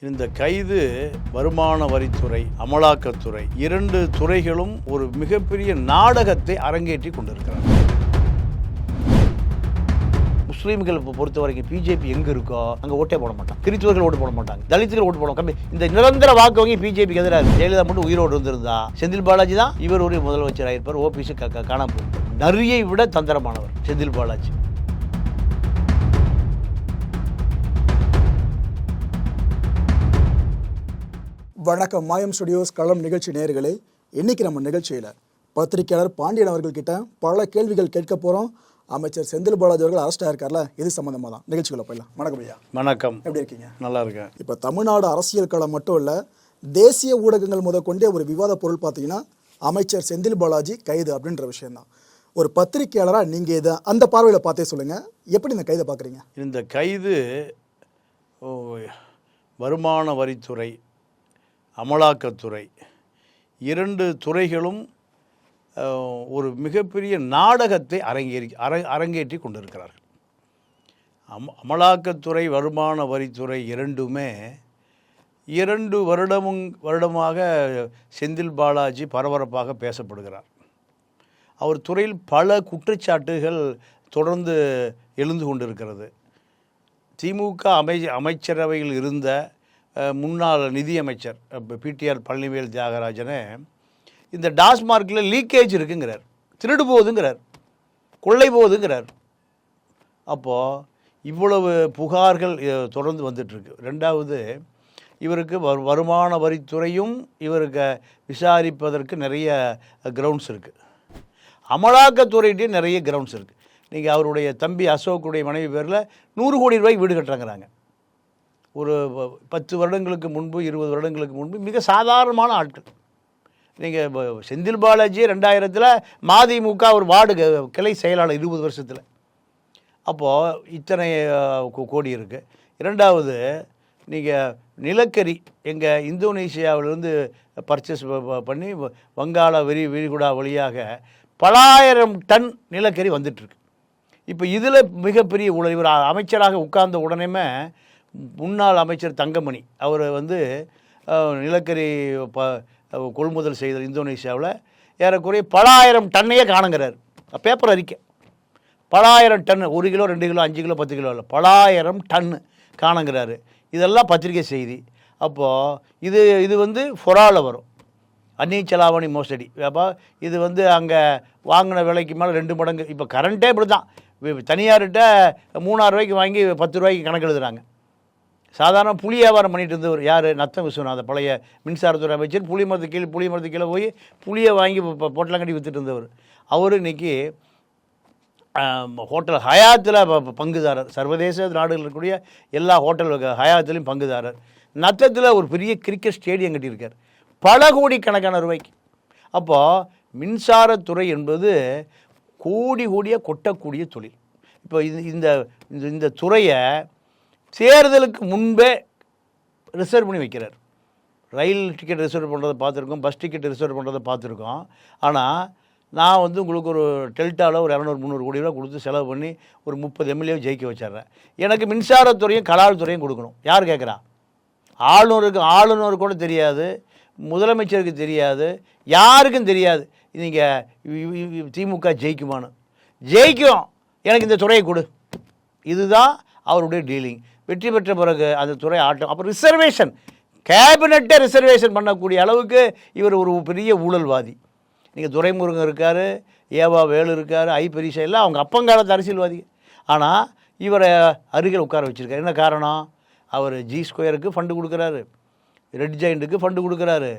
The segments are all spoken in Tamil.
இந்த கைது வருமான வரித்துறை, அமலாக்கத்துறை, இரண்டு துறைகளும் ஒரு மிகப்பெரிய நாடகத்தை அரங்கேற்றி கொண்டிருக்கிறார். முஸ்லீம்கள் பொறுத்த வரைக்கும் பிஜேபி எங்கே இருக்கோ அங்கே ஓட்டே போட மாட்டாங்க. கிறிஸ்துவர்கள் ஓட்டு போட மாட்டாங்க. தலித்துகள் ஓட்டு போட கம்மி. இந்த நிரந்தர வாக்கு வங்கி பிஜேபிக்கு எதிராக இருக்கு. ஜெயலலிதா மட்டும் உயிரோடு இருந்திருந்தா செந்தில் பாலாஜி தான் இவர் ஒரு முதலமைச்சர் ஆயிருப்பார். ஓபிஎஸ் காணாம போயிருப்பார். நரியை விட தந்திரமானவர் செந்தில் பாலாஜி. வணக்கம். மாயம் ஸ்டுடியோஸ் களம் நிகழ்ச்சி நேயர்களே, இன்னைக்கு நம்ம நிகழ்ச்சியில் பத்திரிகையாளர் பாண்டியன் அவர்கள்கிட்ட பல கேள்விகள் கேட்க போகிறோம். அமைச்சர் செந்தில் பாலாஜி அவர்கள் அரெஸ்ட் ஆயிருக்கார்ல, இது சம்மந்தமாக தான் நிகழ்ச்சிக்குள்ள போயிடலாம். வணக்கம் ஐயா. வணக்கம். எப்படி இருக்கீங்க? நல்லா இருக்கேன். இப்போ தமிழ்நாடு அரசியல் களம் மட்டும் இல்லை, தேசிய ஊடகங்கள் முதற்கொண்டே ஒரு விவாத பொருள் பார்த்தீங்கன்னா அமைச்சர் செந்தில் பாலாஜி கைது அப்படின்ற விஷயம்தான். ஒரு பத்திரிகையாளராக நீங்கள் இதை அந்த பார்வையில் பார்த்தே சொல்லுங்கள், எப்படி இந்த கைதை பார்க்குறீங்க? இந்த கைது வருமான வரித்துறை, அமலாக்கத்துறை, இரண்டு துறைகளும் ஒரு மிகப்பெரிய நாடகத்தை அரங்கேற்றி கொண்டிருக்கிறார்கள். அமலாக்கத்துறை, வருமான வரித்துறை இரண்டுமே 2 வருடமாக செந்தில் பாலாஜி பரபரப்பாக பேசப்படுகிறார். அவர் துறையில் பல குற்றச்சாட்டுகள் தொடர்ந்து எழுந்து கொண்டிருக்கிறது. திமுக அமைச்சரவையில் இருந்த முன்னாள் நிதியமைச்சர் பிடிஆர் பழனிவேல் தியாகராஜனை இந்த டாஸ்மார்க்கில் லீக்கேஜ் இருக்குங்கிறார், திருடு போகுதுங்கிறார், கொள்ளை போகுதுங்கிறார். அப்போது இவ்வளவு புகார்கள் தொடர்ந்து வந்துட்டுருக்கு. ரெண்டாவது, இவருக்கு வருமான வரித்துறையும் இவருக்கு விசாரிப்பதற்கு நிறைய கிரவுண்ட்ஸ் இருக்குது. அமலாக்கத்துறையிட்டையும் நிறைய கிரவுண்ட்ஸ் இருக்குது. நீங்கள் அவருடைய தம்பி அசோக்குடைய மனைவி பேரில் 100 கோடி ரூபாய்க்கு வீடு கட்டுறாங்கிறாங்க. ஒரு 10 வருடங்களுக்கு முன்பு, 20 வருடங்களுக்கு முன்பு மிக சாதாரணமான ஆட்கள். நீங்கள் செந்தில் பாலாஜி 2000 மதிமுக ஒரு வார்டு கிளை செயலாளர் 20 வருஷத்தில். அப்போது இத்தனை கோடி இருக்குது. இரண்டாவது, நீங்கள் நிலக்கரி எங்கள் இந்தோனேஷியாவிலிருந்து பர்ச்சேஸ் பண்ணி வங்காள விரிகுடா வழியாக பலாயிரம் டன் நிலக்கரி வந்துட்டுருக்கு. இப்போ இதில் மிகப்பெரிய ஊழல். இவர் அமைச்சராக உட்கார்ந்த உடனேமே முன்னாள் அமைச்சர் தங்கமணி அவர் நிலக்கரி கொள்முதல் செய்த இந்தோனேஷியாவில் ஏறக்குறைய பலாயிரம் டன்னையே காணுங்கிறார். பேப்பர் அறிக்கை, பலாயிரம் ton, 1 kilo 2 kilo 5 kilo 10 kilo இல்லை, பலாயிரம் டன்னு காணுங்கிறாரு. இதெல்லாம் பத்திரிகை செய்தி. அப்போது இது ஃபொராவில் வரும், அந்நிய செலாவணி மோசடி. அப்போ இது அங்கே வாங்கின விலைக்கு மேலே 2 மடங்கு. இப்போ கரண்ட்டே இப்படி தான். தனியார்கிட்ட 3000 ரூபாய்க்கு வாங்கி 10 ரூபாய்க்கு கணக்கு எழுதுகிறாங்க. சாதாரண புளி வியாபாரம் பண்ணிட்டு இருந்தவர் யார்? நத்தம் விஸ்வநாதன், பழைய மின்சாரத்துறை அமைச்சர். புளி மரத்து கீழே போய் புளியை வாங்கி பொட்டலங்கட்டி விற்றுட்டு இருந்தவர். அவர் இன்றைக்கி ஹோட்டல் ஹயாத்தில் பங்குதாரர். சர்வதேச நாடுகள் இருக்கக்கூடிய எல்லா ஹோட்டல் ஹயாத்திலையும் பங்குதாரர். நத்தத்தில் ஒரு பெரிய கிரிக்கெட் ஸ்டேடியம் கட்டியிருக்கார் பல கோடிக்கணக்கான ரூபாய்க்கு. அப்போது மின்சாரத்துறை என்பது கோடியாக கொட்டக்கூடிய தொழில். இப்போ இந்த துறையை தேர்தலுக்கு முன்பே ரிசர்வ் பண்ணி வைக்கிறார். ரயில் டிக்கெட் ரிசர்வ் பண்ணுறதை பார்த்துருக்கோம், பஸ் டிக்கெட் ரிசர்வ் பண்ணுறதை பார்த்துருக்கோம். ஆனால் நான் உங்களுக்கு ஒரு டெல்டாவில் ஒரு 200-300 கோடி ரூபா கொடுத்து செலவு பண்ணி ஒரு 30 எம்எல்ஏ ஜெயிக்க வச்சிட்றேன். எனக்கு மின்சாரத்துறையும் கலால் துறையும் கொடுக்கணும். யார் கேட்குறா? ஆளுநருக்கு கூட தெரியாது, முதலமைச்சருக்கு தெரியாது, யாருக்கும் தெரியாது. நீங்கள் திமுக ஜெயிக்குமான்னு. ஜெயிக்கும், எனக்கு இந்த துறையை கொடு. இதுதான் அவருடைய டீலிங். வெற்றி பெற்ற பிறகு அந்த துறை ஆட்டம். அப்புறம் ரிசர்வேஷன், கேபினட்டை ரிசர்வேஷன் பண்ணக்கூடிய அளவுக்கு இவர் ஒரு பெரிய ஊழல்வாதி. நீங்கள் துரைமுருகன் இருக்கார், ஏவா வேலு இருக்கார், பெரிசா எல்லாம் அவங்க அப்பங்காலத்து அரசியல்வாதி. ஆனால் இவரை அருகில் உட்கார வச்சுருக்காரு. என்ன காரணம்? அவர் G2க்கு ஃபண்டு கொடுக்குறாரு, ரெட் ஜெயிண்ட்டுக்கு ஃபண்டு கொடுக்குறாரு,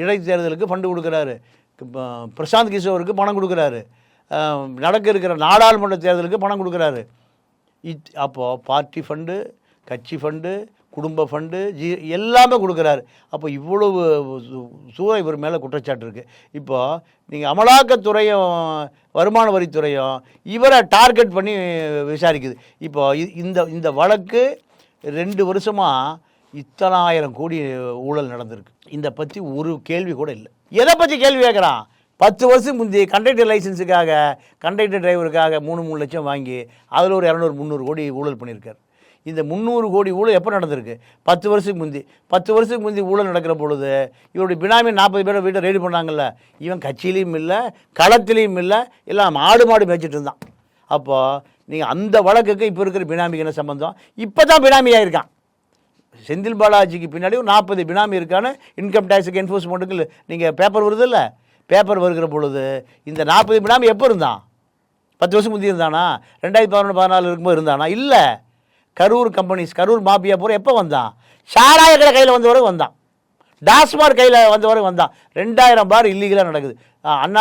இடைத்தேர்தலுக்கு ஃபண்டு கொடுக்குறாரு, பிரசாந்த் கிஷோருக்கு பணம் கொடுக்குறாரு, நடக்க இருக்கிற நாடாளுமன்ற தேர்தலுக்கு பணம் கொடுக்குறாரு. அப்போது பார்ட்டி ஃபண்டு, கட்சி ஃபண்டு, குடும்ப ஃபண்டு, எல்லாமே கொடுக்குறாரு. அப்போ இவ்வளவு சூழல் இவர் மேலே குற்றச்சாட்டு இருக்குது. இப்போது நீங்கள் அமலாக்கத்துறையும் வருமான வரித்துறையும் இவரை டார்கெட் பண்ணி விசாரிக்குது. இப்போது இந்த வழக்கு 2 வருஷமாக இத்தனை 1000 கோடி ஊழல் நடந்திருக்கு. இதை பற்றி ஒரு கேள்வி கூட இல்லை. எதை பற்றி கேள்வி கேட்குறான்? 10 வருஷம் முந்தைய கண்டக்டர் லைசன்ஸுக்காக, கண்டக்டர் டிரைவருக்காக 3 லட்சம் வாங்கி அதில் ஒரு 200-300 கோடி ஊழல் பண்ணியிருக்கார். இந்த 300 கோடி ஊழல் எப்போ நடந்திருக்கு? 10 வருஷத்துக்கு முந்தி. 10 வருஷத்துக்கு முந்தி ஊழல் நடக்கிற பொழுது இவருடைய பினாமி 40 பேரை வீட்டை ரெடி பண்ணாங்கல்ல, இவன் கட்சியிலையும் இல்லை, களத்திலையும் இல்லை, எல்லாம் ஆடு மாடு மேய்ச்சிட்டு இருந்தான். அப்போது நீங்கள் அந்த வழக்குக்கு இப்போ இருக்கிற பினாமிக்கு என்ன சம்பந்தம்? இப்போ தான் பினாமியாக இருக்கான். செந்தில் பாலாஜிக்கு பின்னாடி ஒரு 40 பினாமி இருக்கான்னு இன்கம் டேக்ஸுக்கு என்ஃபோர்ஸ்மெண்ட்டுக்கு நீங்கள் பேப்பர் வருது இல்லை, பேப்பர் வருகிற பொழுது இந்த 40 பினாமி எப்போ இருந்தான்? 10 வருஷம் முந்தி இருந்தானா? 2011-14 இருக்கும்போது இருந்தானா? இல்லை. கரூர் கம்பெனிஸ், கரூர் மாஃபியா பூரா எப்போ வந்தான்? சாராய கடை கையில் வந்த வரை வந்தான், டாஸ்மார்க் கையில் வந்த வரை வந்தான். 2000 பார் இல்லீகலாக நடக்குது.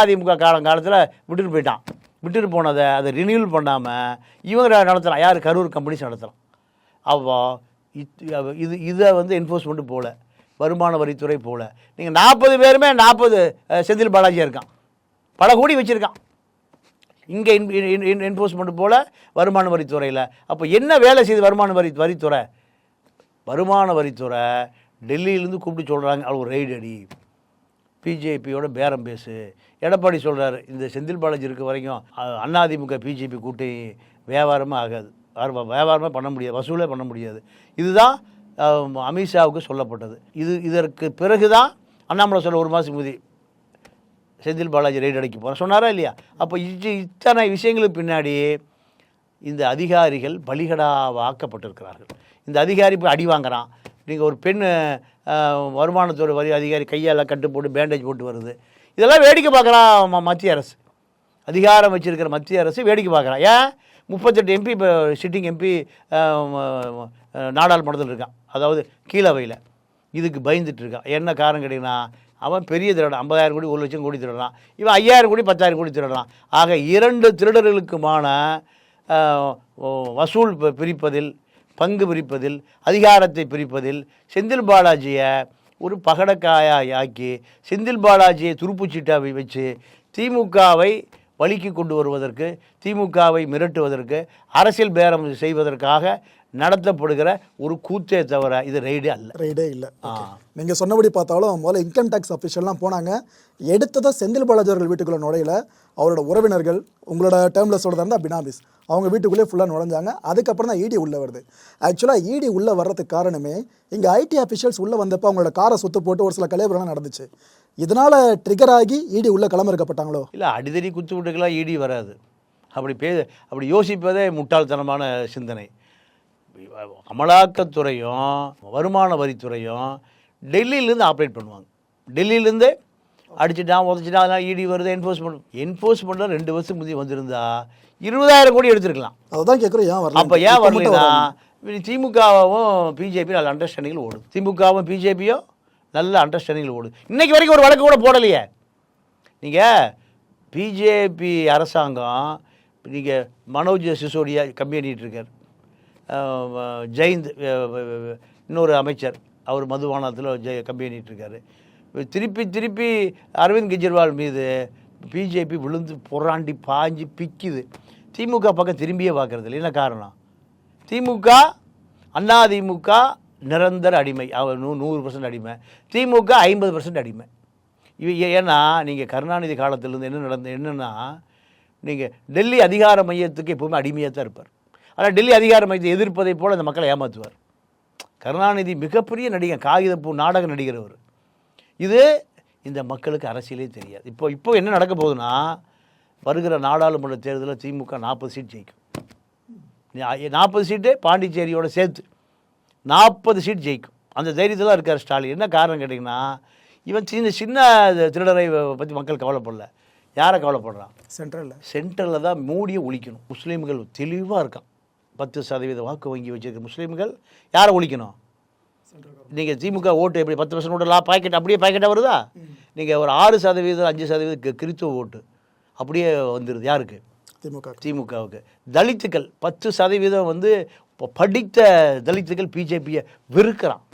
அதிமுக காலத்தில் விட்டுட்டு போயிட்டான். விட்டுட்டு போனதை அதை ரினியூவல் பண்ணாமல் இவங்க நடத்தலாம். யார்? கரூர் கம்பெனிஸ் நடத்தலாம். அப்போ இதை என்ஃபோர்ஸ்மெண்ட்டு போகல, வருமான வரித்துறை போகல. நீங்கள் 40 பேருமே 40 செந்தில் பாலாஜியாக இருக்கான், பல கோடி வச்சுருக்கான். இங்கே என்ஃபோர்ஸ்மெண்ட் போல் வருமான வரித்துறையில். அப்போ என்ன வேலை செய்யுது வருமான வரித்துறை? வருமான வரித்துறை டெல்லியிலேருந்து கூப்பிட்டு சொல்கிறாங்க, அது ஒரு ரைடு அடி, பிஜேபியோட பேரம் பேசு. எடப்பாடி சொல்கிறாரு, இந்த செந்தில் பாலாஜி இருக்க வரைக்கும் அதிமுக பிஜேபி கூட்டணி வியாபாரமே ஆகாது, வியாபாரமே பண்ண முடியாது, வசூலே பண்ண முடியாது. இதுதான் அமித்ஷாவுக்கு சொல்லப்பட்டது. இதற்கு பிறகு தான் அண்ணாமலை சொல்ல 1 மாதத்துக்கு முந்தி செந்தில் பாலாஜி ரைடு அடிக்க போகிறேன் சொன்னாரா இல்லையா? அப்போ இத்தனை விஷயங்களுக்கு பின்னாடி இந்த அதிகாரிகள் பலிகடாவாக்கப்பட்டிருக்கிறார்கள். இந்த அதிகாரி போய் அடி வாங்குறான். நீங்கள் ஒரு பெண் வருமானத்துறை வரி அதிகாரி கையால் கட்டு போட்டு பேண்டேஜ் போட்டு வருது. இதெல்லாம் வேடிக்கை பார்க்குறான் மத்திய அரசு, அதிகாரம் வச்சுருக்கிற மத்திய அரசு வேடிக்கை பார்க்குறான். ஏன்? 38 எம்பி இப்போ சிட்டிங் எம்பி நாடாளுமன்றத்தில் இருக்கான், அதாவது கீழவையில். இதுக்கு பயந்துட்டு இருக்கான். என்ன காரணம் கேட்டிங்கன்னா, அவன் பெரிய திருடன், 50,000 கோடி 1 லட்சம் கோடி திருடுறான். இவன் 5,000 கோடி 10,000 கோடி திருடுறான். ஆக 2 திருடர்களுக்குமான வசூல் பிரிப்பதில், பங்கு பிரிப்பதில், அதிகாரத்தை பிரிப்பதில் செந்தில் பாலாஜியை ஒரு பகடக்காயை ஆக்கி, செந்தில் பாலாஜியை துருப்புச்சீட்டாவை வச்சு திமுகவை வழிக்கு கொண்டு வருவதற்கு, திமுகவை மிரட்டுவதற்கு, அரசியல் பேரம் செய்வதற்காக நடத்தப்படுகிற ஒரு கூத்தே தவிர இது ரைடே அல்ல. ரைடே இல்லை. நீங்கள் சொன்னபடி பார்த்தாலும் முதல்ல இன்கம் டேக்ஸ் அஃபிஷியல்லாம் போனாங்க, எடுத்ததாக செந்தில் பாலாஜி அவர்கள் வீட்டுக்குள்ளே நுழையில. அவரோட உறவினர்கள், உங்களோட டேர்மில் சொல்கிறதா இருந்தால் பினாமிஸ், அவங்க வீட்டுக்குள்ளே ஃபுல்லாக நுழைஞ்சாங்க. அதுக்கப்புறம் தான் இடி உள்ளே வருது. ஆக்சுவலாக இடி உள்ளே வர்றதுக்கு காரணமே இங்கே ஐடி அஃபிஷியல்ஸ் உள்ளே வந்தப்போ அவங்களோட காரை சுற்று போட்டு ஒரு சில கலைபுரம்லாம் நடந்துச்சு. இதனால் ட்ரிகர் ஆகி இடி உள்ளே களமிறக்கப்பட்டாங்களோ? இல்லை, அடிதடி குத்து விட்டுக்கெல்லாம் இடி வராது. அப்படி யோசிப்பதே முட்டாள்தனமான சிந்தனை. அமலாக்கத்துறையும் வருமான வரித்துறையும் டெல்லியிலேருந்து ஆப்ரேட் பண்ணுவாங்க. டெல்லியிலேருந்து அடிச்சுட்டான் உதச்சிட்டான், அதெல்லாம் இடி வருது. என்ஃபோர்ஸ்மெண்ட்டில் 2 வருஷம் முந்தி வந்திருந்தா 20,000 கோடி எடுத்துருக்கலாம். அதுதான் கேட்குறோம், ஏன் வரல? அப்போ ஏன் வரலன்னா, திமுகவும் பிஜேபி நல்ல அண்டர்ஸ்டாண்டிங்கில் ஓடுது. திமுகவும் பிஜேபியும் நல்ல அண்டர்ஸ்டாண்டிங்கில் ஓடுது. இன்றைக்கி வரைக்கும் ஒரு வழக்கு கூட போடலையே. நீங்கள் பிஜேபி அரசாங்கம், நீங்கள் மனோஜ் சிசோடியா கம்மி பண்ணிகிட்டு இருக்கார், ஜெயந்த் இன்னொரு அமைச்சர், அவர் மதுபானத்தில் கம்மி பண்ணிகிட்டு இருக்காரு. திருப்பி அரவிந்த் கெஜ்ரிவால் மீது பிஜேபி விழுந்து புறாண்டி பாஞ்சு பிக்குது. திமுக பக்கம் திரும்பியே பார்க்குறது இல்லை. என்ன காரணம்? திமுக அதிமுக நிரந்தர அடிமை, 100% அடிமை. திமுக 50% அடிமை. ஏன்னா நீங்கள் கருணாநிதி காலத்திலேருந்து என்னென்னா, நீங்கள் டெல்லி அதிகார மையத்துக்கு எப்போவுமே அடிமையாக தான் இருப்பார். ஆனால் டெல்லி அதிகார மையத்தை எதிர்ப்பதை போல் அந்த மக்களை ஏமாற்றுவார். கருணாநிதி மிகப்பெரிய நடிகர், காகிதப்பூ நாடக நடிகர் அவர். இது இந்த மக்களுக்கு அரசியலே தெரியாது. இப்போ என்ன நடக்க போகுதுன்னா, வருகிற நாடாளுமன்ற தேர்தலில் திமுக 40 சீட் ஜெயிக்கும். 40 சீட்டு பாண்டிச்சேரியோட சேர்த்து 40 சீட் ஜெயிக்கும். அந்த தைரியத்தில் தான் இருக்கார் ஸ்டாலின். என்ன காரணம் கேட்டிங்கன்னா, இவன் சின்ன திருடரை பற்றி மக்கள் கவலைப்படல. யாரை கவலைப்படுறான்? சென்ட்ரலில் தான் மோடியை ஒழிக்கணும். முஸ்லீம்கள் தெளிவாக இருக்கான். 10% வாக்கு வங்கி வச்சுருக்க முஸ்லீம்கள் யாரை ஒழிக்கணும்? நீங்கள் திமுக ஓட்டு எப்படி 10% ஓட்டு பாக்கெட் அப்படியே பாக்கெட்டாக வருதா? நீங்கள் ஒரு 6%, 5% கிறித்துவ ஓட்டு அப்படியே வந்துடுது. யாருக்கு? திமுகவுக்கு. தலித்துக்கள் 10% படித்த தலித்துக்கள் பிஜேபியை வெறுக்கிறான்.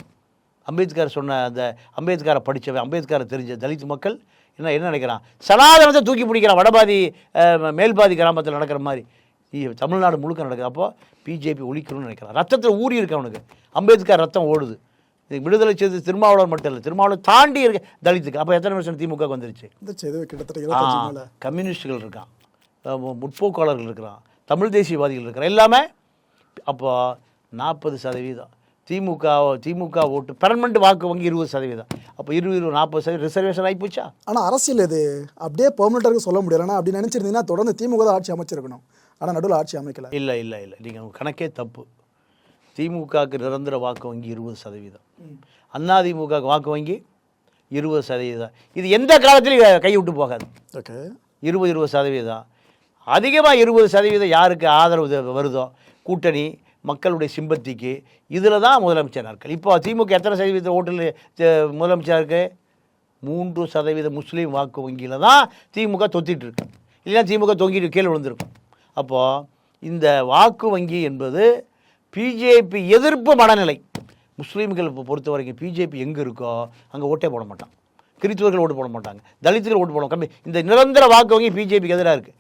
அம்பேத்கர் சொன்ன அந்த அம்பேத்கரை படித்தவன், அம்பேத்கரை தெரிஞ்ச தலித் மக்கள் என்ன நினைக்கிறான்? சனாதனத்தை தூக்கி பிடிக்கிறான். வடபாதி மேல்பாதி கிராமத்தில் நடக்கிற மாதிரி தமிழ்நாடு முழுக்க நடக்குது. அப்போ பிஜேபி ஒழிக்கணும்னு நினைக்கிறான். ரத்தத்தில் ஊறி இருக்கு அவனுக்கு. அம்பேத்கர் ரத்தம் ஓடுது. விடுதலை செய்து திருமாவளவன் மட்டும் இல்லை, திருமாவளவன் தாண்டி இருக்க தலித்துக்கு. அப்போ எத்தனை வருஷம் திமுக வந்துருச்சு? கம்யூனிஸ்டுகள் இருக்கான், முற்போக்காளர்கள் இருக்கிறான், தமிழ் தேசியவாதிகள் இருக்கிறான், எல்லாமே. அப்போ 40%. திமுக ஓட்டு பெர்மனண்ட் வாக்கு வங்கி 20%. அப்போ 20-40% ரிசர்வேஷன் ஆகி போச்சா? ஆனால் அரசியல் இது அப்படியே பெர்மனெண்ட்டாக சொல்ல முடியலன்னா அப்படி நினச்சிருந்தீங்கன்னா தொடர்ந்து திமுக தான் ஆட்சி அமைச்சிருக்கணும். ஆனால் நடுவில் ஆட்சி அமைக்கல. இல்லை, நீங்கள் கணக்கே தப்பு. திமுகவுக்கு நிரந்தர வாக்கு வங்கி 20%, அதிமுக வாக்கு வங்கி 20%. இது எந்த காலத்திலையும் கை விட்டு போகாது. ஓகே, 20% அதிகமாக 20% யாருக்கு ஆதரவு வருதோ கூட்டணி மக்களுடைய சிம்பத்திக்கு, இதில் தான் முதலமைச்சர் நாட்கள். இப்போ திமுக எத்தனை சதவீத ஓட்டில் முதலமைச்சர் இருக்கு? 3% முஸ்லீம் வாக்கு வங்கியில் தான் திமுக தொத்திட்டு இருக்கு. இல்லைன்னா திமுக தொங்கிட்டு கீழே விழுந்திருக்கும். அப்போது இந்த வாக்கு வங்கி என்பது பிஜேபி எதிர்ப்பு மனநிலை. முஸ்லீம்கள் பொறுத்த வரைக்கும் பிஜேபி எங்கே இருக்கோ அங்கே ஓட்டே போட மாட்டான். கிறிஸ்துவர்கள் ஓட்டு போட மாட்டாங்க, தலித்துகள் ஓட்டு போட கம்மி. இந்த நிரந்தர வாக்கு வங்கி பிஜேபிக்கு எதிராக இருக்கு.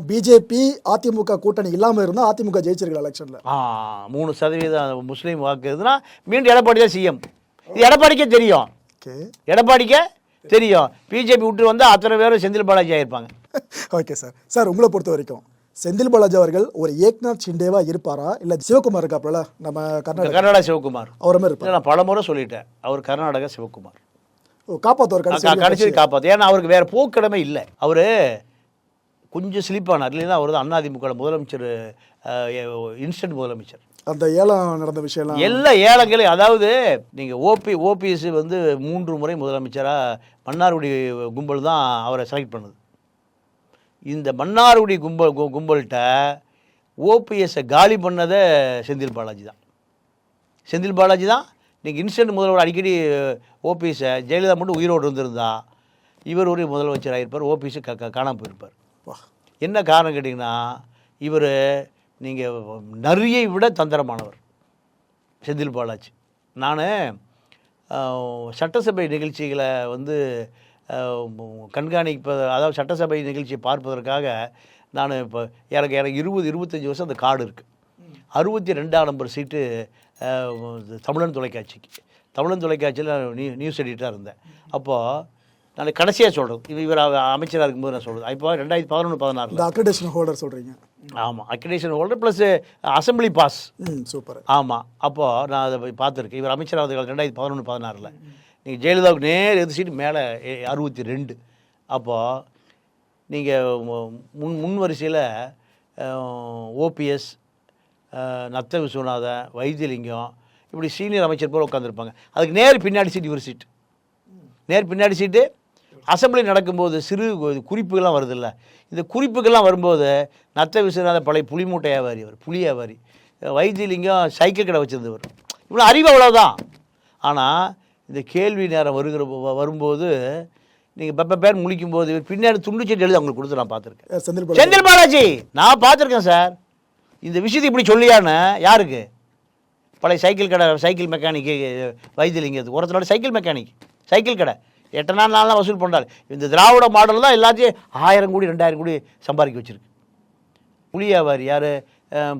பிஜேபி அதிமுக கூட்டணி இல்லாமல் இருந்தால் அதிமுக ஜெயிச்சிருக்கல எலெக்ஷனில். 3% முஸ்லீம் வாக்கு இருக்குதுன்னா மீண்டும் எடப்பாடி தான் சிஎம். இது எடப்பாடிக்கே தெரியும். எடப்பாடிக்கே தெரியும். பிஜேபி விட்டு வந்தால் அத்தனை பேரும் செந்தில் பாலாஜி ஆயிருப்பாங்க. ஓகே சார், உங்களை பொறுத்த வரைக்கும் செந்தில் பாலாஜி அவர்கள் ஒரு ஏக்நாத் ஷிண்டேவா இருப்பாரா, இல்லை சிவகுமார் இருக்காப்புல நம்ம கர்நாடகா சிவகுமார் அவரை மாதிரி இருப்பார்? நான் பலமுறை சொல்லிட்டேன், அவர் கர்நாடகா சிவகுமார் காப்பாற்றுவார், கடைசி காப்பாற்று. ஏன்னா அவருக்கு வேறு போக்கிடமே இல்லை. அவர் கொஞ்சம் ஸ்லிப்பானார். இல்லைன்னா அவர் தான் அதிமுக முதலமைச்சர், இன்ஸ்டன்ட் முதலமைச்சர். அந்த ஏலம் நடந்த விஷயம் எல்லா ஏலங்களும், அதாவது நீங்கள் ஓபிஎஸ் 3 முறை முதலமைச்சராக மன்னார்குடி கும்பல் தான் அவரை செலக்ட் பண்ணுது. இந்த மன்னார்குடி கும்பல்கிட்ட ஓபிஎஸ்ஸை காலி பண்ணதை செந்தில் பாலாஜி தான். நீங்கள் இன்ஸ்டன்ட் முதல்வர் அடிக்கடி ஓபிஎஸ்ஸை ஜெயலலிதா மட்டும் உயிரோடு இருந்திருந்தா இவர் ஒரு முதலமைச்சர் ஆகிருப்பார், ஓபிஎஸ் காணாமல் போயிருப்பார். என்ன காரணம் கேட்டிங்கன்னா, இவர் நீங்கள் நரியை விட தந்திரமானவர் செந்தில் பாலாஜி. நான் சட்டசபை நிகழ்ச்சிகளை அதாவது சட்டசபை நிகழ்ச்சியை பார்ப்பதற்காக நான் இப்போ எனக்கு 20-25 வருஷம் அந்த கார்டு இருக்குது. 62ஆம் நம்பர் சீட்டு தமிழன் தொலைக்காட்சியில் நியூஸ் எடிட்டராக இருந்தேன். அப்போது நான் கடைசியாக சொல்கிறது, இவர் அமைச்சராக இருக்கும்போது நான் சொல்கிறது. இப்போ 2011-16 அக்ரிடேஷன் ஹோல்டர் சொல்கிறீங்க? ஆமாம், accreditation holder plus assembly pass. Super. ஆமாம், அப்போது நான் அதை பார்த்துருக்கேன். இவர் அமைச்சராக 2011-16. நீங்கள் ஜெயலலிதாவுக்கு நேர் எது சீட்டு மேலே 62. அப்போது நீங்கள் முன் வரிசையில் ஓபிஎஸ், நத்த விஸ்வநாதன், வைத்தியலிங்கம் இப்படி சீனியர் அமைச்சர் போல் உட்காந்துருப்பாங்க. அதுக்கு நேர் பின்னாடி சீட்டு இவர் சீட்டு. நேர் பின்னாடி சீட்டு. அசம்பிளி நடக்கும்போது சிறு குறிப்புகள்லாம் வருதில்ல, இந்த குறிப்புகள்லாம் வரும்போது நத்த விஸ்வநாதன் பழைய புளி மூட்டை வியாபாரி, அவர் புளி வியாபாரி. வைத்தியலிங்கம் சைக்கிள் கடை வச்சுருந்தவர். இவ்வளோ அறிவு அவ்வளோதான். ஆனால் இந்த கேள்வி நேரம் வரும்போது நீங்கள் பேர் முழிக்கும்போது பின்னாடி துண்டு சீட்டு எழுதி அவங்களுக்கு கொடுத்து நான் பார்த்துருக்கேன். செந்தில் பாலாஜி நான் பார்த்துருக்கேன் சார். இந்த விஷயத்தை இப்படி சொல்லியான்னு யாருக்கு? பழைய சைக்கிள் கடை, சைக்கிள் மெக்கானிக்கு வைத்தியலிங்கத்துக்கு ஒருத்தரோட சைக்கிள் கடை 8 நாள்லாம் வசூல் பண்ணுறாரு. இந்த திராவிட மாடல் தான் எல்லாத்தையும் 1000 கோடி 2000 கோடி சம்பாதிக்க வச்சுருக்கு. புளி வியாபாரி யார்?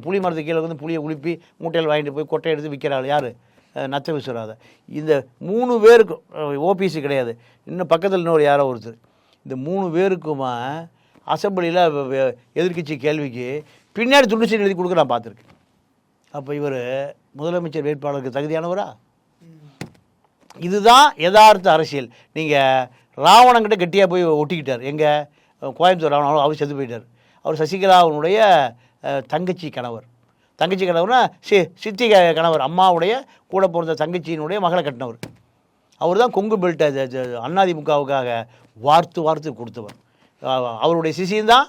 புளி மரத்துக்கு கீழே புளியை உழுப்பி மூட்டையில் வாங்கிட்டு போய் கொட்டை எடுத்து விற்கிறாள் யார்? நத்த விஸ்வநாதன். இந்த 3 பேருக்கும் ஓபிசி கிடையாது, இன்னும் பக்கத்தில் இன்னொரு யாரோ ஒருத்தர். இந்த 3 பேருக்குமா அசம்பிளியில் எதிர்க்கட்சி கேள்விக்கு பின்னாடி துண்டு சீட்டு எழுதி கொடுக்க நான் பார்த்துருக்கேன். அப்போ இவர் முதலமைச்சர் வேட்பாளருக்கு தகுதியானவரா? இதுதான் யதார்த்த அரசியல். நீங்கள் ராவணங்கிட்ட கெட்டியாக போய் ஒட்டிக்கிட்டார். எங்கள் கோயம்புத்தூர் ராவணன் அவர் செத்து போயிட்டார். அவர் சசிகலாவுடைய தங்கச்சி கணவர்னா சித்தி கணவர், அம்மாவுடைய கூட பிறந்த தங்கச்சியினுடைய மகளை கட்டினவர். அவர் தான் கொங்கு பெல்ட்டை அதிமுகவுக்காக வார்த்து கொடுத்தவர். அவருடைய சிசியந்தான்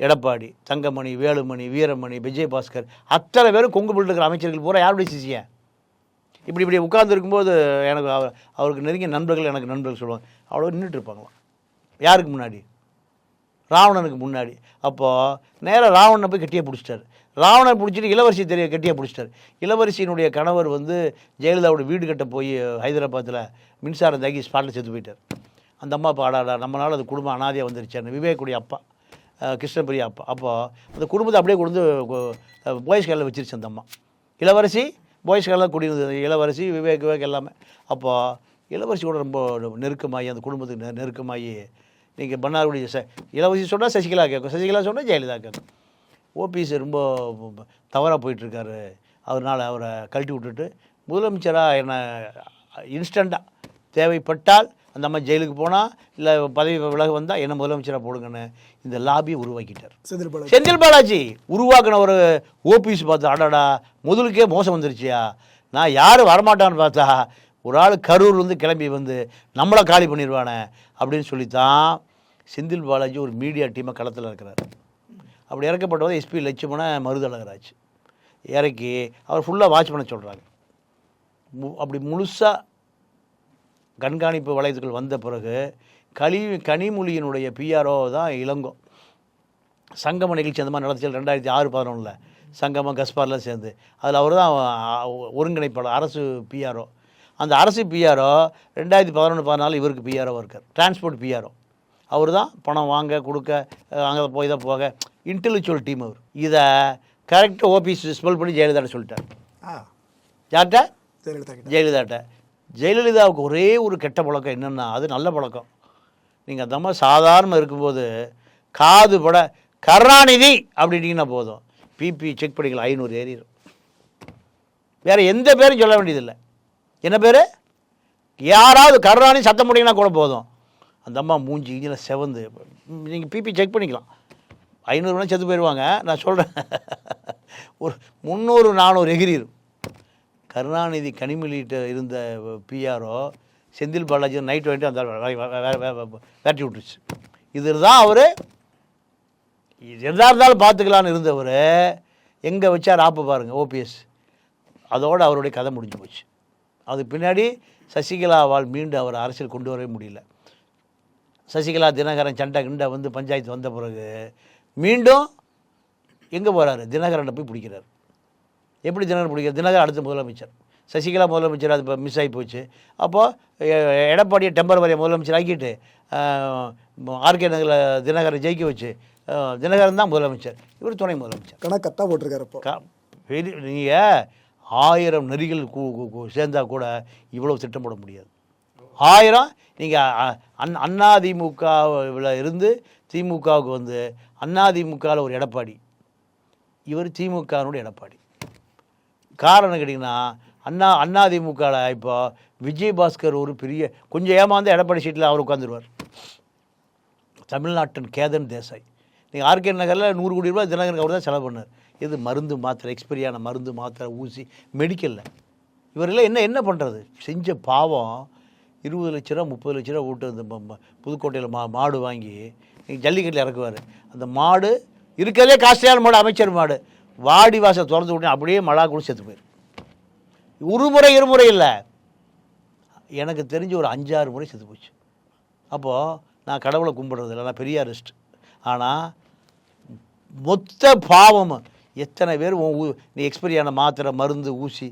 எடப்பாடி, தங்கமணி, வேலுமணி, வீரமணி, விஜயபாஸ்கர் அத்தனை பேரும் கொங்கு பெல்ட்டுக்கிற அமைச்சர்கள் பூரா யாருடைய சிசியன்? இப்படி உட்கார்ந்து இருக்கும்போது எனக்கு அவருக்கு நெருங்கிய நண்பர்கள், எனக்கு நண்பர்கள் சொல்லுவாங்க, அவ்வளோ நின்றுட்டு இருப்பாங்களாம். யாருக்கு முன்னாடி? ராவணனுக்கு முன்னாடி. அப்போது நேராக ராவணனை போய் கெட்டியாக பிடிச்சிட்டார். ராவணனை பிடிச்சிட்டு இளவரசி கெட்டியாக பிடிச்சிட்டார். இளவரசியினுடைய கணவர் ஜெயலலிதாவோட வீடு கட்ட போய் ஹைதராபாத்தில் மின்சாரம் தாக்கி ஸ்பாட்டில் செத்து போயிட்டார். அந்த அம்மா பாடாடா நம்மளால் அது குடும்பம் அனாதையாக வந்துருச்சார். விவேக்குடைய அப்பா, கிருஷ்ணபிரியா அப்பா. அப்போது அந்த குடும்பத்தை அப்படியே கொண்டு பாய்ஸ் காலில் வச்சிருச்சு அந்த அம்மா. இளவரசி பாய்ஸ் காலில் குடியிருந்தது, இளவரசி விவேக் எல்லாமே. அப்போது இளவரசியோட ரொம்ப நெருக்கமாகி அந்த குடும்பத்துக்கு நெருக்கமாகி நீங்கள் மன்னார்குடி இளவரசி சொன்னால் சசிகலா கேட்கும், சசிகலா சொன்னால் ஜெயலலிதா கேட்கும். ஓபிஎஸ் ரொம்ப தவறாக போயிட்டுருக்காரு, அதனால் அவரை கழட்டி விட்டுட்டு முதலமைச்சராக என்ன இன்ஸ்டண்ட்டாக தேவைப்பட்டால் அந்த அம்மா ஜெயிலுக்கு போனால் இல்லை பதவி விலக வந்தால் என்ன முதலமைச்சராக போடுங்கன்னு இந்த லாபியை உருவாக்கிட்டார் செந்தில் பாலாஜி. உருவாக்கின ஒரு ஓபிஎஸ் பார்த்தா அடடா முதலுக்கே மோசம் வந்துருச்சியா, நான் யாரும் வரமாட்டான்னு பார்த்தா ஒரு ஆள் கரூர்லேருந்து கிளம்பி வந்து நம்மளை காலி பண்ணிடுவானே அப்படின்னு சொல்லித்தான் செந்தில் பாலாஜி ஒரு மீடியா டீமை களத்தில் இருக்கிறார். அப்படி இறக்கப்பட்டவர் எஸ்பி லட்சுமண மருதழகராஜ் இறக்கி அவர் ஃபுல்லாக வாட்ச் பண்ண சொல்கிறாங்க. அப்படி முழுசாக கண்காணிப்பு வளையத்துக்குள் வந்த பிறகு கனிமொழியினுடைய பிஆர்ஓ தான் இளங்கோ. சங்கம நிகழ்ச்சி அந்த மாதிரி நடத்திச்சு 2006-11 சங்கமம் கஸ்பார்லாம் சேர்ந்து அதில் அவர் தான் ஒருங்கிணைப்பாளர், அரசு பிஆர்ஓ. அந்த அரசு பிஆர்ஓ 2011-14 இவருக்கு பிஆர்ஓ இருக்கார், டிரான்ஸ்போர்ட் பிஆர்ஓ. அவர் தான் பணம் வாங்க கொடுக்க அங்கே போய் தான் போக இன்டெலெக்சுவல் டீம் அவர். இதை கரெக்டாக ஓபிஎஸ் ஸ்மெல் பண்ணி ஜெயலலிதாட்ட சொல்லிட்டார். யார்கிட்ட? ஜெயலலிதாட்ட. ஜெயலலிதாவுக்கு ஒரே ஒரு கெட்ட பழக்கம் என்னென்னா, அது நல்ல பழக்கம். நீங்கள் அந்த மாதிரி சாதாரணமாக இருக்கும்போது காது பட கருணாநிதி அப்படின்ட்டிங்கன்னா போதும், பிபி செக் பண்ணிக்கலாம் 500 ஏறிடும். வேறு எந்த பேரும் சொல்ல வேண்டியதில்லை. என்ன பேர்? யாராவது கருணாநிதி சத்தம் போட்டிங்கன்னா கூட போதும், அந்த அம்மா மூஞ்சி இஞ்சில் செவந்து நீங்கள் பிபி செக் பண்ணிக்கலாம் 500 வேணால் செத்து போயிடுவாங்க. நான் சொல்கிறேன் ஒரு 300-400 எகிரிடும். கருணாநிதி கனிமொழிகிட்ட இருந்த பிஆர்ஓ செந்தில் பாலாஜி நைட் வாங்கிட்டு அந்த வேட்டி விட்டுருச்சு. இதுதான் அவர் எதாக இருந்தாலும் பார்த்துக்கலான்னு இருந்தவர் எங்கே வச்சார் ஆப்பு பாருங்கள் ஓபிஎஸ். அதோடு அவருடைய கதை முடிஞ்சு போச்சு. அதுக்கு பின்னாடி சசிகலாவால் மீண்டும் அவர் அரசியல் கொண்டு வரவே முடியல. சசிகலா தினகரன் சண்டை கிண்டை வந்து பஞ்சாயத்து வந்த பிறகு மீண்டும் எங்கே போகிறாரு? தினகரனை போய் பிடிக்கிறார். எப்படி தினகரன் பிடிக்கிறார்? தினகரன் அடுத்த முதலமைச்சர், சசிகலா முதலமைச்சர், அது இப்போ மிஸ் ஆகி போச்சு. அப்போது எடப்பாடியை டெம்பரவரியை முதலமைச்சர் ஆக்கிட்டு ஆர்கே நகரில் தினகரன் ஜெயிக்க வச்சு தினகரன் தான் முதலமைச்சர், இவர் துணை முதலமைச்சர். கணக்கத்தான் போட்டிருக்காரு. இப்போ நீங்கள் 1000 நெறிகள் சேர்ந்தால் கூட இவ்வளோ திட்டம் போட முடியாது. 1000 நீங்கள் அதிமுகவில் இருந்து திமுகவுக்கு வந்து அதிமுகவில் ஒரு எடப்பாடி, இவர் திமுகனுடைய எடப்பாடி. காரணம் கேட்டிங்கன்னா அதிமுகவில் இப்போ விஜயபாஸ்கர் ஒரு பெரிய கொஞ்சம் ஏமாந்து எடப்பாடி சீட்டில் அவர் உட்காந்துருவார். தமிழ்நாட்டின் கேதன் தேசாய். நீங்கள் ஆர்கே நகரில் 100 கோடி ரூபாய் தினகரனுக்கு அவர் தான் செலவு பண்ணார். இது மருந்து மாத்திரை, எக்ஸ்பைரியான மருந்து மாத்திரை, ஊசி, மெடிக்கலில். இவரெல்லாம் என்ன பண்ணுறது? செஞ்ச பாவம் 20 லட்ச ரூபா 30 லட்ச ரூபா விட்டு இந்த புதுக்கோட்டையில் மாடு வாங்கி நீங்கள் ஜல்லிக்கட்டில் இறக்குவார். அந்த மாடு இருக்கிறதே காஸ்ட்லியான மாடு, அமைச்சர் மாடு. வாடி வாசல் திறந்து விட்டு அப்படியே மழை கூட செத்து போயிடும். ஒரு முறை இருமுறை இல்லை, எனக்கு தெரிஞ்சு ஒரு 5-6 முறை செத்து போச்சு. அப்போது நான் கடவுளை கும்பிட்றது இல்லை, நான் பெரியாரிஸ்ட். ஆனால் மொத்த பாவம் எத்தனை பேர் நீ எக்ஸ்பைரியான மாத்திரை, மருந்து, ஊசி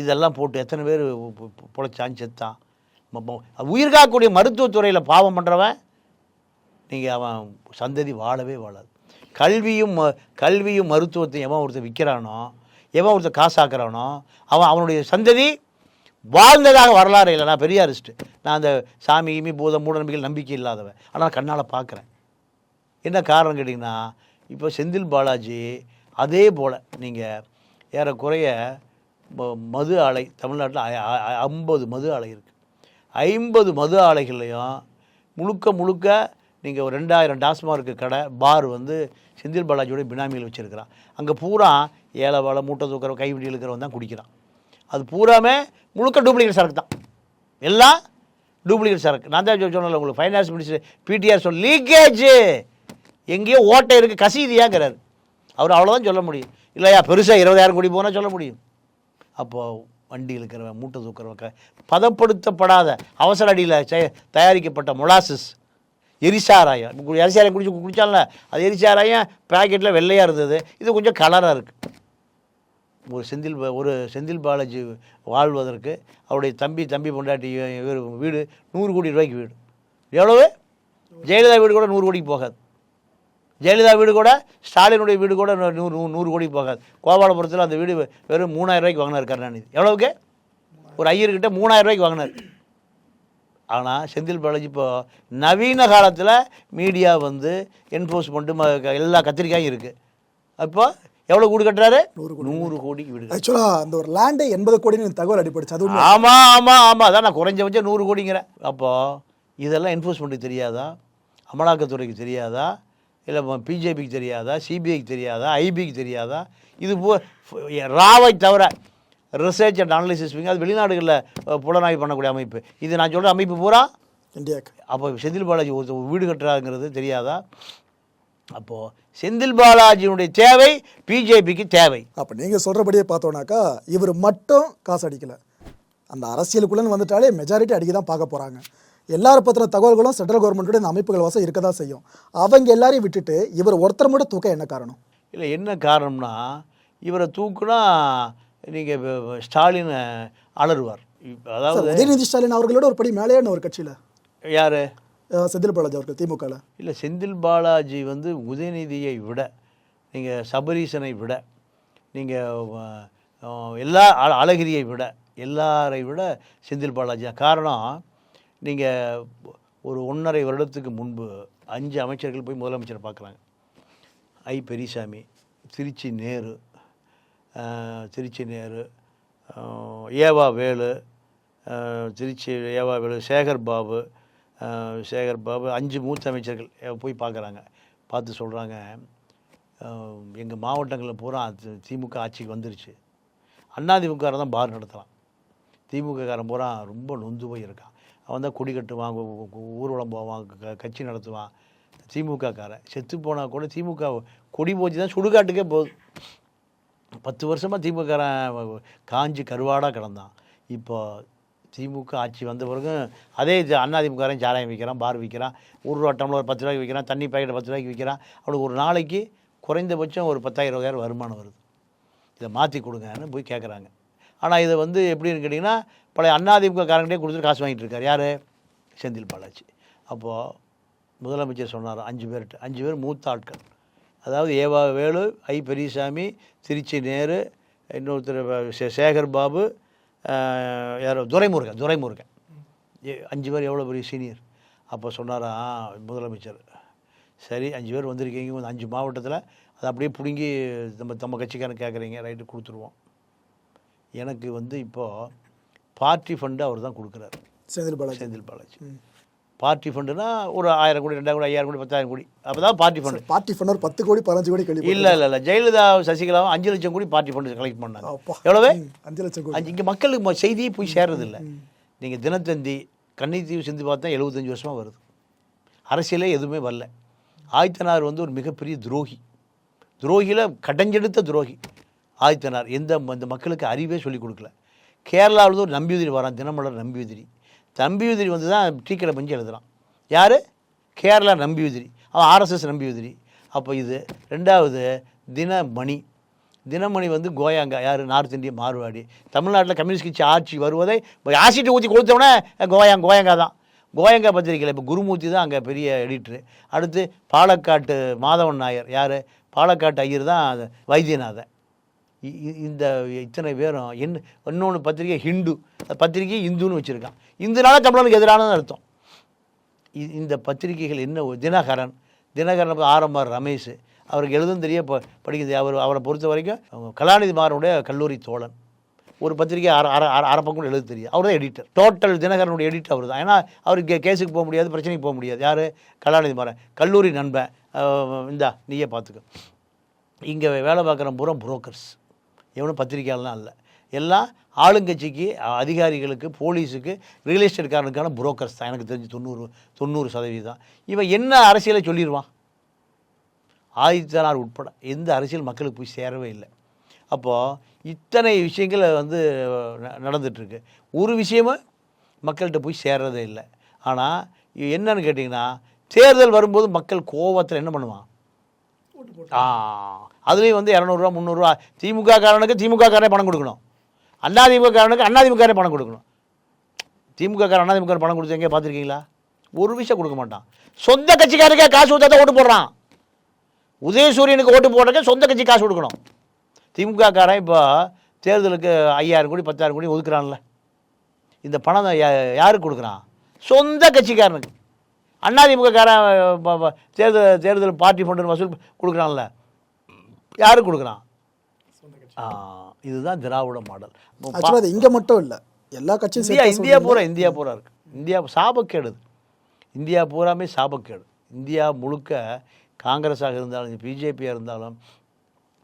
இதெல்லாம் போட்டு எத்தனை பேர் பொழைச்சான் செத்தான். உயிர்காக்கக்கூடிய மருத்துவத்துறையில் பாவம் பண்ணுறவன் நீங்கள் அவன் சந்ததி வாழவே வாழாது. கல்வியும் மருத்துவத்தையும் எவன் ஒருத்தர் விற்கிறானோ, எவன் ஒருத்தர் காசாக்குறானோ அவனுடைய சந்ததி வாழ்ந்ததாக வரலாறு இல்லை. நான் பெரியாரிஸ்ட்டு. நான் அந்த சாமி பூதம் மூடநம்பிக்கைகள் நம்பிக்கை இல்லாதவன். ஆனால் கண்ணால் பார்க்குறேன். என்ன காரணம் கேட்டிங்கன்னா, இப்போ செந்தில் பாலாஜி அதே போல் நீங்கள் ஏறக்குறைய மது ஆலை தமிழ்நாட்டில் 50 மது ஆலை இருக்குது. 50 மது ஆலைகள்லையும் முழுக்க நீங்கள் ஒரு 2000 டாஸ்மார்க்கு கடை பார் வந்து செந்தில் பாலாஜியோட பினாமியில் வச்சுருக்கிறான். அங்கே பூரா ஏழை வாழை மூட்டை தூக்கிறவன் கைவிடி இழுக்கிறவன் தான் குடிக்கிறான். அது பூராமே முழுக்க டூப்ளிகேட் சரக்கு தான், எல்லாம் டூப்ளிகேட் சரக்கு. நான் தான் சொன்னல உங்களுக்கு, ஃபைனான்ஸ் மினிஸ்டர் பிடிஆர் சொல்ல லீக்கேஜ் எங்கேயோ ஓட்டை இருக்குது கசிதியாங்கிறார். அவர் அவ்வளோதான் சொல்ல முடியும். இல்லையா பெருசாக 20,000 கோடி போனால் சொல்ல முடியும். அப்போது வண்டி இழுக்கிறவன், மூட்டை தூக்கிறவன், பதப்படுத்தப்படாத அவசர அடியில் தயாரிக்கப்பட்ட மொலாசஸ், எரிசாராயம் குடித்தால அது எரிசாராயம் பேக்கெட்டில் வெள்ளையாக இருந்தது, இது கொஞ்சம் கலராக இருக்குது. ஒரு செந்தில் பாலாஜி வாழ்வதற்கு அவருடைய தம்பி பொண்டாட்டி வீடு 100 கோடி ரூபாய்க்கு வீடு. எவ்வளவு? ஜெயலலிதா வீடு கூட 100 கோடிக்கு போகாது. ஜெயலலிதா வீடு கூட, ஸ்டாலினுடைய வீடு கூட 100 கோடிக்கு போகாது. கோபாலபுரத்தில் அந்த வீடு வெறும் 3000 ரூபாய்க்கு வாங்கினார் கருணாநிதி. எவ்வளவுக்கு? ஒரு ஐயர்கிட்ட 3000 ரூபாய்க்கு வாங்கினார். ஆனால் செந்தில் பாலாஜி இப்போ நவீன காலத்தில் மீடியா வந்து என்ஃபோர்ஸ்மெண்ட்டு எல்லா கத்திரிக்காயும் இருக்குது. அப்போ எவ்வளோ வீடு கட்டுறாரு? 100 கோடிக்கு வீடு. ஆக்சுவலாக அந்த ஒரு லேண்டே 80 கோடின்னு தகவல் அடிப்படுச்சு. அது ஆமாம் அதான் நான் குறைஞ்சபட்சம் 100 கோடிங்கிறேன். அப்போது இதெல்லாம் என்ஃபோர்ஸ்மெண்ட்டுக்கு தெரியாதா? அமலாக்கத்துறைக்கு தெரியாதா? இல்லை பிஜேபிக்கு தெரியாதா? சிபிஐக்கு தெரியாதா? ஐபிக்கு தெரியாதா? இது ராவை தவிர ரிசர்ச் அண்ட் அனாலிசிஸ் விங், அது வெளிநாடுகளில் புலனாய்வு பண்ணக்கூடிய அமைப்பு. இது நான் சொல்கிற அமைப்பு பூரா இந்தியாவுக்கு. அப்போ செந்தில் பாலாஜி ஒரு வீடு கட்டுறாங்கிறது தெரியாதா? அப்போது செந்தில் பாலாஜியினுடைய தேவை பிஜேபிக்கு தேவை. அப்போ நீங்கள் சொல்கிறபடியே பார்த்தோன்னாக்கா இவர் மட்டும் காசு அடிக்கலை, அந்த அரசியலுக்குள்ளேன்னு வந்துட்டாலே மெஜாரிட்டி அடிக்க தான் பார்க்க போகிறாங்க. எல்லாரும் பற்றின தகவல்களும் சென்ட்ரல் கவர்மெண்ட்டோட இந்த அமைப்புகள் வசம் இருக்க தான் செய்யும். அவங்க எல்லாரையும் விட்டுட்டு இவர் ஒருத்தர் மட்டும் தூக்க என்ன காரணம்? இல்லை, என்ன காரணம்னா இவரை தூக்குனா நீங்கள் ஸ்டாலின் அலறுவார். அதாவது உதயநிதி ஸ்டாலின் அவர்களோட ஒரு படி மேலேயான ஒரு கட்சியில் யார்? செந்தில் பாலாஜி அவர்கள் திமுகவில். இல்லை, செந்தில் பாலாஜி வந்து உதயநிதியை விட, நீங்கள் சபரீசனை விட, நீங்கள் எல்லா அழகிரியை விட, எல்லாரை விட செந்தில் பாலாஜி தான். காரணம், நீங்கள் ஒரு 1.5 வருடத்துக்கு முன்பு 5 அமைச்சர்கள் போய் முதலமைச்சரை பார்க்குறாங்க. பெரியசாமி, திருச்சி நேரு, ஏவா வேலு, திருச்சி ஏவா வேலு, சேகர் பாபு 5 மூத்த அமைச்சர்கள் போய் பார்க்குறாங்க. பார்த்து சொல்கிறாங்க, எங்கள் மாவட்டங்களில் பூரா திமுக ஆட்சிக்கு வந்துருச்சு, அதிமுககாரன் தான் பார் நடத்தலாம், திமுககாரன் பூரா ரொம்ப நொந்து போய் இருக்கான், அவன் தான் கொடி கட்டுவான், ஊர்வலம் போவான், கட்சி நடத்துவான். திமுககாரன் செத்து போனால் கூட திமுக கொடி போச்சு தான் சுடுகாட்டுக்கே போகுது. 10 வருஷமாக திமுககாரன் காஞ்சி கருவாடாக கிடந்தான். இப்போ திமுக ஆட்சி வந்த பிறகு அதே அதிமுககாரன் சாராயம் விற்கிறான், பார் விற்கிறான், ஒரு டம்ளர் 10 ரூபாய்க்கு விற்கிறான், தண்ணி பாக்கெட் 10 ரூபாய்க்கு விற்கிறான். அவனுக்கு ஒரு நாளைக்கு குறைந்தபட்சம் ஒரு 10,000-20,000 வருமானம் வருது. இதை மாற்றி கொடுங்கன்னு போய் கேட்குறாங்க. ஆனால் இதை வந்து எப்படின்னு கேட்டிங்கன்னா, பழைய அதிமுககாரங்கிட்டே கொடுத்துட்டு காசு வாங்கிட்டு இருக்கார். யார்? செந்தில் பாலாஜி. அப்போது முதலமைச்சர் சொன்னார் 5 பேர் மூத்த ஆட்கள், அதாவது ஏவா வேலு, பெரியசாமி, திருச்சி நேரு, இன்னொருத்தர் சேகர் பாபு, யாரோ துரைமுருகன் 5 பேர் எவ்வளோ பெரிய சீனியர். அப்போ சொன்னாரா முதலமைச்சர், சரி 5 பேர் வந்திருக்கீங்க, 5 மாவட்டத்தில் அதை அப்படியே பிடுங்கி நம்ம கட்சிக்காரன் கேட்குறீங்க, ரைட்டு கொடுத்துருவோம். எனக்கு வந்து இப்போது பார்ட்டி ஃபண்டு அவர் தான் கொடுக்குறாரு, செந்தில் பாலாஜி. பார்ட்டி ஃபண்டுனா ஒரு 1000 கோடி, 2000 கோடி, 5000 கோடி, 10,000 கோடி, அப்போ தான் பார்ட்டி ஃபண்டு. பார்ட்டி ஃபண்ட் ஒரு 10 கோடி 15 கோடி கழிவு. இல்லை, ஜெயலலிதா சசிகலாவும் 5 லட்சம் கோடி பார்ட்டி ஃபண்டு கலெக்ட் பண்ணாங்க. எவ்வளவு? 5 லட்சம் கோடி. இங்கே மக்களுக்கு செய்தியே போய் சேர்றதில்லை. நீங்கள் தினத்தந்தி, கன்னித்தீவு சிந்து பார்த்தா 75 வருஷமாக வருது, அரசியலே எதுவுமே வரல. ஆதித்தனார் வந்து ஒரு மிகப்பெரிய துரோகியில் கடைஞ்செடுத்த துரோகி ஆதித்தனார். இந்த மக்களுக்கு அறிவே சொல்லிக் கொடுக்கல. கேரளாவில் ஒரு நம்பியுதிரி வரான், தினமலர் நம்பியுதிரி வந்து தான் டீக்கடை பஞ்சு எழுதுகிறான். யார்? கேரளா நம்பியுதிரி, அவன் ஆர்எஸ்எஸ் நம்பியுதிரி. அப்போ இது 2வது தினமணி வந்து கோயாங்கா, யார்? நார்த் இந்திய மார்வாடி. தமிழ்நாட்டில் கம்யூனிஸ்ட் கட்சி ஆட்சி வருவதை ஆசிட்டு ஊற்றி கொடுத்தவொடனே கோயங்கா தான். கோயங்கா பத்திரிக்கையில் இப்போ குருமூர்த்தி தான் அங்கே பெரிய எடிட்ரு. அடுத்து பாலக்காட்டு மாதவன் நாயர், யார்? பாலக்காட்டு ஐயர் தான் வைத்தியநாதன். இந்த இத்தனை பேரும் இன்னொன்று பத்திரிகை ஹிந்து, பத்திரிகை இந்துன்னு வச்சுருக்கான். இந்துனால தமிழனுக்கு எதிரானது அர்த்தம். இந்த பத்திரிகைகள் என்ன? தினகரன் ஆரம்பார் ரமேஷ், அவருக்கு எழுதும் தெரிய படிக்கிறது. அவரை பொறுத்த வரைக்கும் கலாநிதி மாறனுடைய கல்லூரி தோழன். ஒரு பத்திரிகை அரை பக்கம் எழுத தெரியும். அவர் தான் எடிட்டர். டோட்டல் தினகரனுடைய எடிட்டர் அவர் தான். ஏன்னா அவருக்கு கேஸுக்கு போக முடியாது, பிரச்சனைக்கு போக முடியாது. யார்? கலாநிதி மாறன், கல்லூரி நண்பன். நீயே பார்த்துக்க. இங்கே வேலை பார்க்குற பூரா புரோக்கர்ஸ், எவனும் பத்திரிக்கையாளர்லாம் இல்லை, எல்லாம் ஆளுங்கட்சிக்கு, அதிகாரிகளுக்கு, போலீஸுக்கு, ரியல் எஸ்டேட்காரனுக்கான புரோக்கர்ஸ் தான். எனக்கு தெரிஞ்சு 90%. இவன் என்ன அரசியலை சொல்லிடுவான்? ஆதித்தனார் உட்பட எந்த அரசியல் மக்களுக்கு போய் சேரவே இல்லை. அப்போது இத்தனை விஷயங்கள் வந்து நடந்துகிட்ருக்கு, ஒரு விஷயமும் மக்கள்கிட்ட போய் சேர்றதே இல்லை. ஆனால் என்னன்னு கேட்டிங்கன்னா, தேர்தல் வரும்போது மக்கள் கோவத்தில் என்ன பண்ணுவான்? அதுலேயும் வந்து 200 ரூபா 300 ரூபா திமுக காரனுக்கு திமுககாரே பணம் கொடுக்கணும், அதிமுக காரனுக்கு அதிமுககாரே பணம் கொடுக்கணும். திமுக காரன் அதிமுக பணம் கொடுத்து எங்கேயா பார்த்துருக்கீங்களா? ஒரு விஷயம் கொடுக்க மாட்டான். சொந்த கட்சிக்காரருக்கே காசு கொடுத்தா ஓட்டு போடுறான். உதயசூரியனுக்கு ஓட்டு போடுறதுக்கு சொந்த கட்சி காசு கொடுக்கணும். திமுக காரன் இப்போ தேர்தலுக்கு 5000 கோடி 10,000 கோடி ஒதுக்குறான்ல, இந்த பணம் யாருக்கு கொடுக்குறான்? சொந்த கட்சிக்காரனுக்கு. அதிமுக காரன் தேர்தல் பார்ட்டி ஃபண்டு வசூல் கொடுக்குறான்ல, யாருக்கு கொடுக்குறான்? இதுதான் திராவிட மாடல். ஆக்சுவலாக அது இங்கே மட்டும் இல்லை, எல்லா கட்சியும் இந்தியா பூரா இருக்குது. இந்தியா சாபக்கேடு. இந்தியா பூராமே சாபக்கேடு. இந்தியா முழுக்க காங்கிரஸாக இருந்தாலும் பிஜேபியாக இருந்தாலும்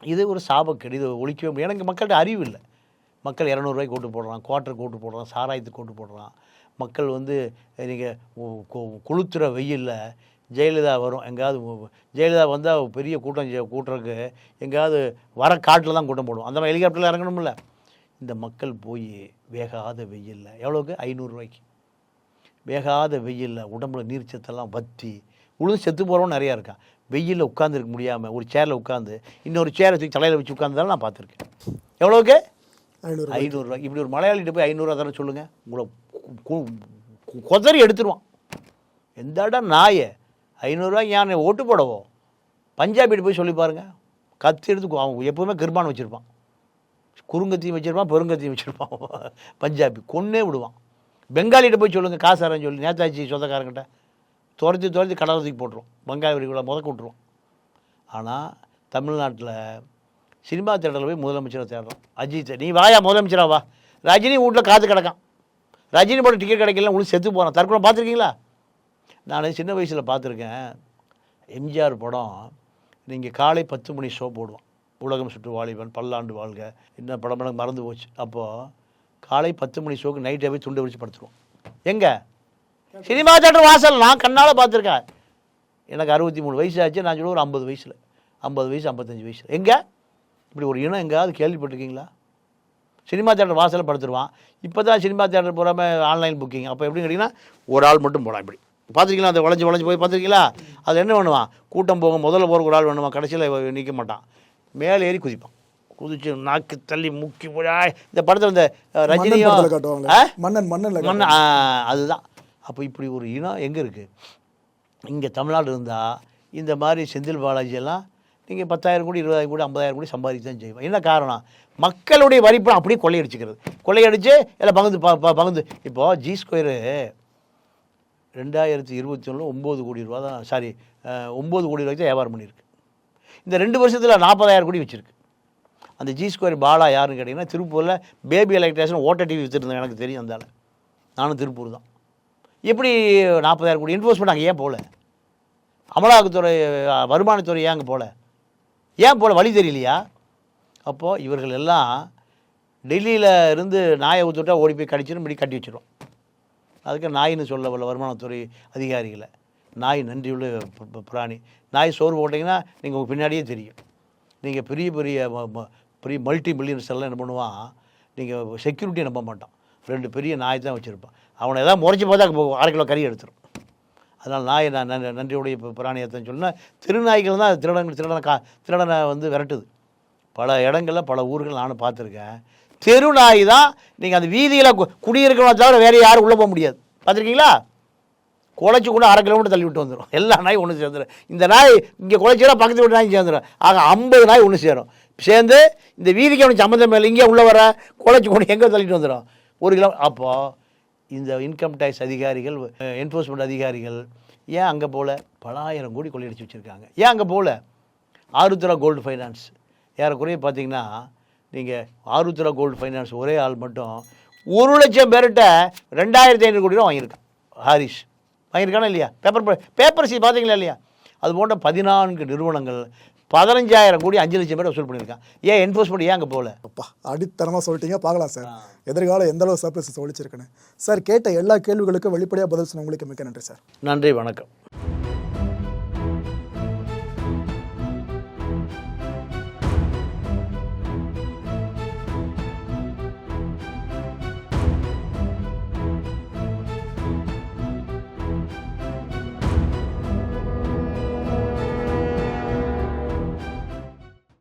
இது ஒரு சாபக்கேடு. இது ஒழிக்கவே முடியும். எனக்கு மக்கள்கிட்ட அறிவு இல்லை. மக்கள் 200 ஓட்டு போடுறான், குவார்ட்டருக்கு ஓட்டு போடுறான், சாராயத்துக்கு ஓட்டு போடுறான். மக்கள் வந்து நீங்கள் கொளுத்துற வெயிலில் ஜெயலலிதா வரும், எங்கேயாவது ஜெயலலிதா வந்தால் பெரிய கூட்டம் கூட்டுறதுக்கு எங்கேயாவது வர காட்டில் தான் கூட்டம் போடுவோம். அந்த மாதிரி ஹெலிகாப்டரில் இறங்கணும்ல. இந்த மக்கள் போய் வேகாத வெயிலில் எவ்வளோக்கு 500 ரூபாய்க்கு வேகாத வெயிலில் உடம்புல நீர்ச்சத்தெல்லாம் வற்றி உழுந்து செத்து போகிறவங்க நிறையா இருக்கான். வெயிலில் உட்காந்துருக்க முடியாமல் ஒரு சேரில் உட்காந்து இன்னொரு சேரை தூக்கி தலையில் வச்சு உட்காந்துதான் நான் பார்த்துருக்கேன். எவ்வளோக்கு? 500 ரூபாய். இப்படி ஒரு மலையாளிகிட்ட போய் 500 ரூபா தானே சொல்லுங்கள், உங்களை கொதறி எடுத்துருவான். எந்த இடம் நாயை 500 ரூபாய்க்கு யானை ஓட்டு போடவோ? பஞ்சாபிகிட்ட போய் சொல்லி பாருங்கள், கத்தி எடுத்து அவன் எப்போவுமே கிருபான் வச்சுருப்பான், குறுங்கத்தையும் வச்சுருப்பான், பெருங்கத்தையும் வச்சுருப்பான். பஞ்சாபி கொன்னே விடுவான். பெங்காலிகிட்ட போய் சொல்லுங்கள், காசாரன்னு சொல்லி நேதாஜி சொந்தக்காரங்கிட்ட துரத்தி கடலை தூக்கி போட்டுருவோம், பெங்காலி வரிகளை முதக்க விட்டுருவோம். ஆனால் தமிழ்நாட்டில் சினிமா தேட்டரில் போய் முதலமைச்சரை தேடுறோம். அஜித் நீ வாயா முதலமைச்சரா வா, ரஜினி வீட்டில் காத்து கிடக்கான், ரஜினி போட டிக்கெட் கிடைக்கல, உங்களுக்கு செத்து போகிறான். தற்கொலை பார்த்துருக்கீங்களா? நான் சின்ன வயசில் பார்த்துருக்கேன். எம்ஜிஆர் படம் நீங்கள் காலை 10 மணி ஷோ போடுவான், உலகம் சுற்று வாலிபன், பல்லாண்டு வாழ்க, என்ன படம் எனக்கு மறந்து போச்சு. அப்போது காலை 10 மணி ஷோக்கு நைட்டே போய் துண்டை வச்சு படுத்துருவோம். எங்கே? சினிமா தேட்டர் வாசல். நான் கண்ணால் பார்த்துருக்கேன். எனக்கு 63 வயசு ஆச்சு. நான் சொல்ல ஒரு 50 வயசில், 50 வயசு 55 வயசில். எங்கே இப்படி ஒரு இனம் எங்கேயாவது கேள்விப்பட்டிருக்கீங்களா? சினிமா தேட்டர் வாசலில் படுத்துருவான். இப்போ தான் சினிமா தேட்டர் போகாமல் ஆன்லைன் புக்கிங். அப்போ எப்படின்னு கேட்டிங்கன்னா ஒரு ஆள் மட்டும் போகலாம். இப்படி பார்த்துருக்கீங்களா? அந்த வளைஞ்சு போய் பார்த்துருக்கீங்களா? அது என்ன பண்ணுவான், கூட்டம் போகும் முதல்ல போகிற ஒரு ஆள் பண்ணுவான், கடைசியில் நிற்க மாட்டான், மேலே ஏறி குதிப்பான். குதிச்சு நாக்கு தள்ளி முக்கி போய் இந்த படத்தில் இந்த ரஜினியும் மன்னன் அதுதான். அப்போ இப்படி ஒரு இனம் எங்கே இருக்குது? இங்கே தமிழ்நாடு இருந்தால் இந்த மாதிரி செந்தில் பாலாஜியெல்லாம் நீங்கள் 10,000 கோடி 20,000 கோடி 50,000 கோடி சம்பாதிச்சு தான் செய்வோம். என்ன காரணம்? மக்களுடைய வரிப்பணம் அப்படியே கொள்ளையடிச்சிக்கிறது. கொள்ளையடிச்சு எல்லாம் பகுந்து இப்போது ஜி ஸ்கொயரு 2021 9 கோடி ரூபா தான், 9 கோடி ரூபாய்க்கு தான் வியாபாரம் பண்ணியிருக்கு. இந்த 2 வருஷத்தில் 40,000 கோடி வச்சுருக்கு. அந்த ஜி ஸ்கொயர் பாலா யாருன்னு கேட்டிங்கன்னா திருப்பூரில் பேபி எலக்ட்ரேஷன் ஓட்டர் டிவி விற்றுருந்தேன், எனக்கு தெரியும். அந்த நானும் திருப்பூர் தான். எப்படி 40,000 கோடி என்ஃபோர்ஸ்மெண்ட் அங்கே ஏன் போகல? அமலாக்கத்துறை வருமானத்துறை ஏன் அங்கே போகல? ஏன் போகல? வழி தெரியலையா? அப்போது இவர்கள் எல்லாம் டெல்லியில் இருந்து நாயை ஊற்றுட்டா ஓடி போய் கடிச்சிடும், இப்படி கட்டி வச்சிடும். அதுக்கு நாயின்னு சொல்ல வரல வருமானத்துறை அதிகாரிகளை. நாய் நன்றியுள்ள பிராணி. நாய் சோறு போட்டிங்கன்னா நீங்கள் உங்கள் பின்னாடியே தெரியும். நீங்கள் பெரிய பெரிய மல்டி மில்லியன்ஸ் எல்லாம் என்ன பண்ணுவான், நீங்கள் செக்யூரிட்டியை நம்ப மாட்டான், 2 பெரிய நாய் தான் வச்சுருப்பான். அவனை எதாவது முறைச்சி பார்த்தா 1/2 கிலோ கறி எடுத்துரும். அதனால் நாயை நான் நன்றியுடைய பிராணியத்தைன்னு சொன்னால் திருநாய்கள் தான் திருடனை வந்து விரட்டுது. பல இடங்களில் பல ஊர்கள் நானும் பார்த்துருக்கேன். தெரு நாய் தான் நீங்கள் அந்த வீதியில் குடியிருக்கிறவங்க தவிர வேறு யாரும் உள்ளே போக முடியாது. பார்த்துருக்கீங்களா? குலைச்சி கூட 1/2 கிலோமீட்டர் தள்ளி விட்டு வந்துடும். எல்லா நாயும் ஒன்று சேர்ந்துடும். இந்த நாய் இங்கே குலைச்சினா பக்கத்து வீட்டு நாய் சேர்ந்துடும். ஆக 50 நாய் ஒன்று சேரும். சேர்ந்து இந்த வீதிக்கு அவனுக்கு சம்மந்தம் மேலே இங்கே உள்ளே வர குலைச்சி கொண்டு எங்கே தள்ளிட்டு வந்துடும் 1 கிலோ. அப்போது இந்த இன்கம் டேக்ஸ் அதிகாரிகள், என்ஃபோர்ஸ்மெண்ட் அதிகாரிகள் ஏன் அங்கே போகல? பல ஆயிரம் கோடி கொள்ளையடிச்சு வச்சுருக்காங்க. ஏன் அங்கே போகல? ஆருத்ரா கோல்டு ஃபைனான்ஸ் ஏறக்குறைய பார்த்தீங்கன்னா நீங்கள் ஆருத்ரா கோல்டு ஃபைனான்ஸ் ஒரே ஆள் மட்டும் 1 லட்சம் பேர்கிட்ட 2,500 கோடி ரூபா வாங்கியிருக்கான். ஹாரிஷ் வாங்கியிருக்கானா இல்லையா? பேப்பர் சி பார்த்தீங்களா இல்லையா? அது போன்ற 14 நிறுவனங்கள் 15,000 கோடி 5 லட்சம் பேர் வசூல் பண்ணியிருக்கான். ஏன் என்ஃபோர்ஸ்மெண்ட் ஏன் அங்கே போகல? அப்பா அடித்தனமாக சொல்லிட்டீங்க. பார்க்கலாம் சார் எதிர்காலம் எந்த அளவு சர்ப்ரைஸ் ஒழிச்சிருக்குன்னு. சார் கேட்ட எல்லா கேள்விகளுக்கும் வெளிப்படையாக பதில் சொன்ன உங்களுக்கு மிக்க நன்றி சார். நன்றி, வணக்கம்.